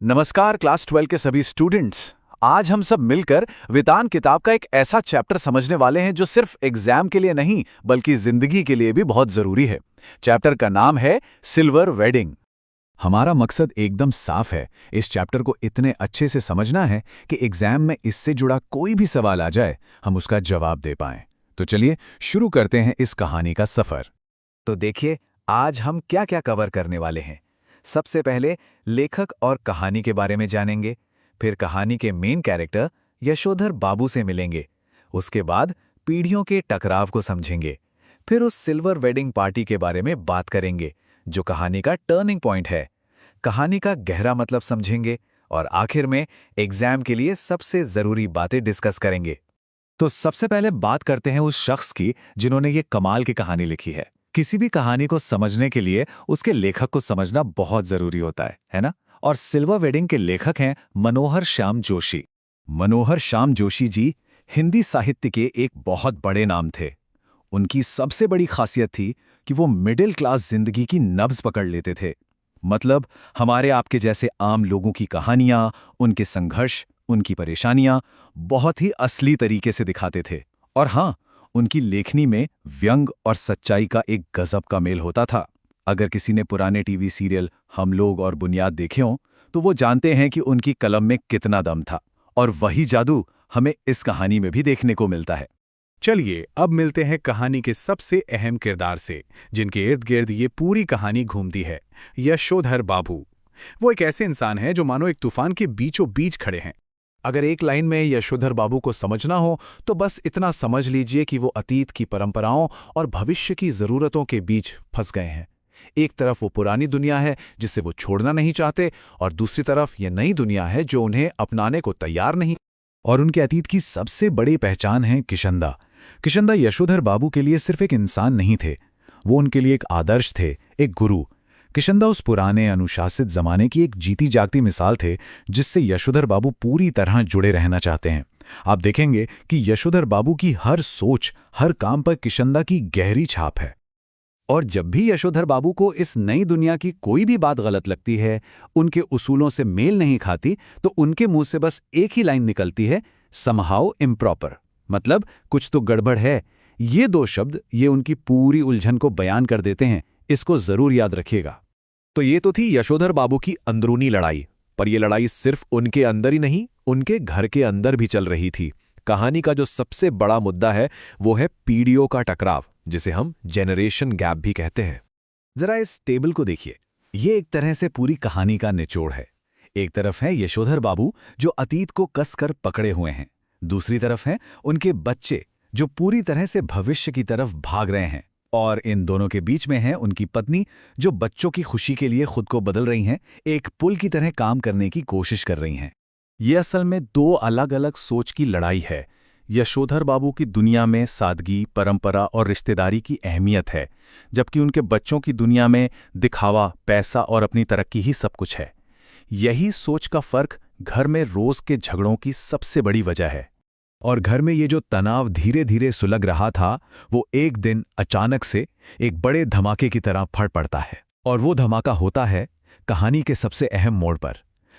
नमस्कार क्लास 12 के सभी स्टूडेंट्स। आज हम सब मिलकर वेदांत किताब का एक ऐसा चैप्टर समझने वाले हैं जो सिर्फ एग्जाम के लिए नहीं बल्कि जिंदगी के लिए भी बहुत जरूरी है। चैप्टर का नाम है सिल्वर वेडिंग। हमारा मकसद एकदम साफ है, इस चैप्टर को इतने अच्छे से समझना है कि एग्जाम में इससे जुड़ा कोई भी सवाल आ जाए हम उसका जवाब दे पाएं। तो चलिए शुरू करते हैं इस कहानी का सफर। तो देखिए आज हम क्या क्या कवर करने वाले हैं। सबसे पहले लेखक और कहानी के बारे में जानेंगे, फिर कहानी के मेन कैरेक्टर यशोधर बाबू से मिलेंगे, उसके बाद पीढ़ियों के टकराव को समझेंगे, फिर उस सिल्वर वेडिंग पार्टी के बारे में बात करेंगे जो कहानी का टर्निंग पॉइंट है, कहानी का गहरा मतलब समझेंगे और आखिर में एग्जाम के लिए सबसे जरूरी बातें डिस्कस करेंगे। तो सबसे पहले बात करते हैं उस शख्स की जिन्होंने ये कमाल की कहानी लिखी है। किसी भी कहानी को समझने के लिए उसके लेखक को समझना बहुत जरूरी होता है ना? और सिल्वर वेडिंग के लेखक हैं मनोहर श्याम जोशी। मनोहर श्याम जोशी जी हिंदी साहित्य के एक बहुत बड़े नाम थे। उनकी सबसे बड़ी खासियत थी कि वो मिडिल क्लास जिंदगी की नब्ज पकड़ लेते थे। मतलब हमारे आपके जैसे आम लोगों की कहानियां, उनके संघर्ष, उनकी परेशानियां बहुत ही असली तरीके से दिखाते थे। और हाँ, उनकी लेखनी में व्यंग और सच्चाई का एक गजब का मेल होता था। अगर किसी ने पुराने टीवी सीरियल हम लोग और बुनियाद देखे हों तो वो जानते हैं कि उनकी कलम में कितना दम था, और वही जादू हमें इस कहानी में भी देखने को मिलता है। चलिए अब मिलते हैं कहानी के सबसे अहम किरदार से, जिनके इर्द गिर्द ये पूरी कहानी घूमती है, यशोधर बाबू। वो एक ऐसे इंसान हैं जो मानो एक तूफान के बीचों बीच खड़े हैं। अगर एक लाइन में यशोधर बाबू को समझना हो तो बस इतना समझ लीजिए कि वो अतीत की परंपराओं और भविष्य की जरूरतों के बीच फंस गए हैं। एक तरफ वो पुरानी दुनिया है जिसे वो छोड़ना नहीं चाहते, और दूसरी तरफ ये नई दुनिया है जो उन्हें अपनाने को तैयार नहीं। और उनके अतीत की सबसे बड़ी पहचान है किशंदा। किशंदा यशोधर बाबू के लिए सिर्फ एक इंसान नहीं थे, वो उनके लिए एक आदर्श थे, एक गुरु। किशंदा उस पुराने अनुशासित जमाने की एक जीती जागती मिसाल थे जिससे यशोधर बाबू पूरी तरह जुड़े रहना चाहते हैं। आप देखेंगे कि यशोधर बाबू की हर सोच, हर काम पर किशंदा की गहरी छाप है। और जब भी यशोधर बाबू को इस नई दुनिया की कोई भी बात गलत लगती है, उनके उसूलों से मेल नहीं खाती, तो उनके मुंह से बस एक ही लाइन निकलती है, समहाउ इम्प्रॉपर, मतलब कुछ तो गड़बड़ है। ये दो शब्द ये उनकी पूरी उलझन को बयान कर देते हैं, इसको जरूर याद रखिएगा। तो ये तो थी यशोधर बाबू की अंदरूनी लड़ाई, पर यह लड़ाई सिर्फ उनके अंदर ही नहीं, उनके घर के अंदर भी चल रही थी। कहानी का जो सबसे बड़ा मुद्दा है वो है पीढ़ियों का टकराव, जिसे हम जेनरेशन गैप भी कहते हैं। जरा इस टेबल को देखिए, ये एक तरह से पूरी कहानी का निचोड़ है। एक तरफ है यशोधर बाबू जो अतीत को कसकर पकड़े हुए हैं, दूसरी तरफ है उनके बच्चे जो पूरी तरह से भविष्य की तरफ भाग रहे हैं, और इन दोनों के बीच में है उनकी पत्नी जो बच्चों की खुशी के लिए खुद को बदल रही हैं, एक पुल की तरह काम करने की कोशिश कर रही हैं। ये असल में दो अलग अलग सोच की लड़ाई है। यशोधर बाबू की दुनिया में सादगी, परंपरा और रिश्तेदारी की अहमियत है, जबकि उनके बच्चों की दुनिया में दिखावा, पैसा और अपनी तरक्की ही सब कुछ है। यही सोच का फर्क घर में रोज के झगड़ों की सबसे बड़ी वजह है। और घर में ये जो तनाव धीरे धीरे सुलग रहा था, वो एक दिन अचानक से एक बड़े धमाके की तरह फट पड़ता है। और वो धमाका होता है कहानी के सबसे अहम मोड़ पर,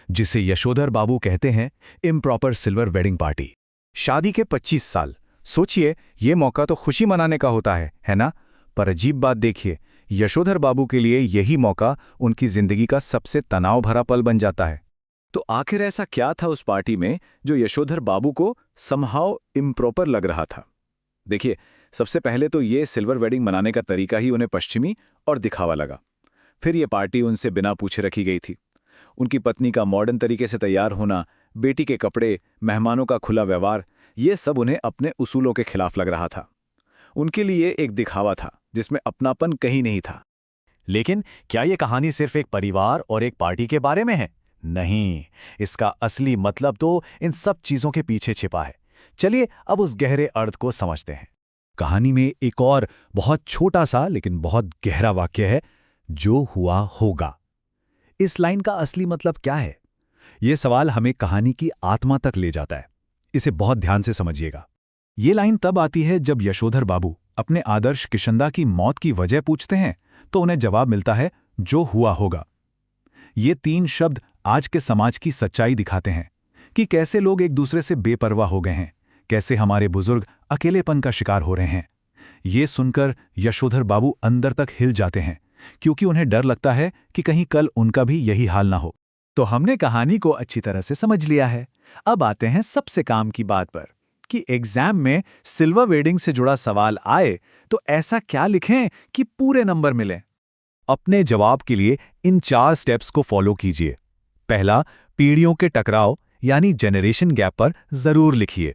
जिसे यशोधर बाबू कहते हैं इम्प्रॉपर सिल्वर वेडिंग पार्टी। शादी के 25 साल, सोचिए ये मौका तो खुशी मनाने का होता है ना? पर अजीब बात देखिए, यशोधर बाबू के लिए यही मौका उनकी जिंदगी का सबसे तनाव भरा पल बन जाता है। तो आखिर ऐसा क्या था उस पार्टी में जो यशोधर बाबू को समहाउ इम्प्रॉपर लग रहा था? देखिए, सबसे पहले तो ये सिल्वर वेडिंग मनाने का तरीका ही उन्हें पश्चिमी और दिखावा लगा। फिर ये पार्टी उनसे बिना पूछे रखी गई थी। उनकी पत्नी का मॉडर्न तरीके से तैयार होना, बेटी के कपड़े, मेहमानों का खुला व्यवहार, ये सब उन्हें अपने उसूलों के खिलाफ लग रहा था। उनके लिए एक दिखावा था जिसमें अपनापन कहीं नहीं था। लेकिन क्या ये कहानी सिर्फ एक परिवार और एक पार्टी के बारे में है? नहीं, इसका असली मतलब तो इन सब चीजों के पीछे छिपा है। चलिए अब उस गहरे अर्थ को समझते हैं। कहानी में एक और बहुत छोटा सा लेकिन बहुत गहरा वाक्य है, जो हुआ होगा। इस लाइन का असली मतलब क्या है? यह सवाल हमें कहानी की आत्मा तक ले जाता है। इसे बहुत ध्यान से समझिएगा। ये लाइन तब आती है जब यशोधर बाबू अपने आदर्श किशंदा की मौत की वजह पूछते हैं, तो उन्हें जवाब मिलता है, जो हुआ होगा। ये 3 शब्द आज के समाज की सच्चाई दिखाते हैं कि कैसे लोग एक दूसरे से बेपरवाह हो गए हैं, कैसे हमारे बुजुर्ग अकेलेपन का शिकार हो रहे हैं। ये सुनकर यशोधर बाबू अंदर तक हिल जाते हैं, क्योंकि उन्हें डर लगता है कि कहीं कल उनका भी यही हाल ना हो। तो हमने कहानी को अच्छी तरह से समझ लिया है। अब आते हैं सबसे काम की बात पर कि एग्जाम में सिल्वर वेडिंग से जुड़ा सवाल आए तो ऐसा क्या लिखें कि पूरे नंबर मिलें। अपने जवाब के लिए इन 4 स्टेप्स को फॉलो कीजिए। पहला, पीढ़ियों के टकराव यानी जनरेशन गैप पर जरूर लिखिए।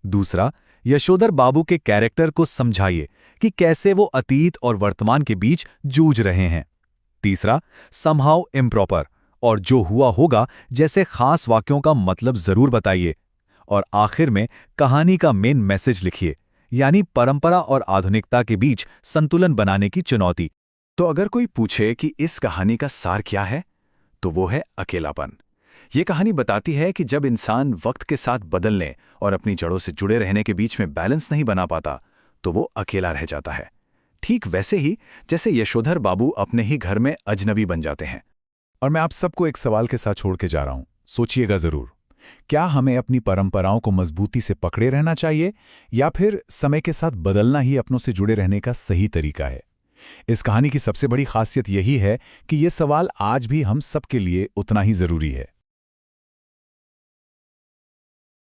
दूसरा, यशोधर बाबू के कैरेक्टर को समझाइए कि कैसे वो अतीत और वर्तमान के बीच जूझ रहे हैं। तीसरा, समहाउ इम्प्रॉपर और जो हुआ होगा जैसे खास वाक्यों का मतलब जरूर बताइए। और आखिर में कहानी का मेन मैसेज लिखिए, यानी परंपरा और आधुनिकता के बीच संतुलन बनाने की चुनौती। तो अगर कोई पूछे कि इस कहानी का सार क्या है, तो वो है अकेलापन। ये कहानी बताती है कि जब इंसान वक्त के साथ बदलने और अपनी जड़ों से जुड़े रहने के बीच में बैलेंस नहीं बना पाता, तो वो अकेला रह जाता है। ठीक वैसे ही जैसे यशोधर बाबू अपने ही घर में अजनबी बन जाते हैं। और मैं आप सबको एक सवाल के साथ छोड़ के जा रहा हूं, सोचिएगा जरूर। क्या हमें अपनी परंपराओं को मजबूती से पकड़े रहना चाहिए, या फिर समय के साथ बदलना ही अपनों से जुड़े रहने का सही तरीका है? इस कहानी की सबसे बड़ी खासियत यही है कि ये सवाल आज भी हम सबके लिए उतना ही जरूरी है।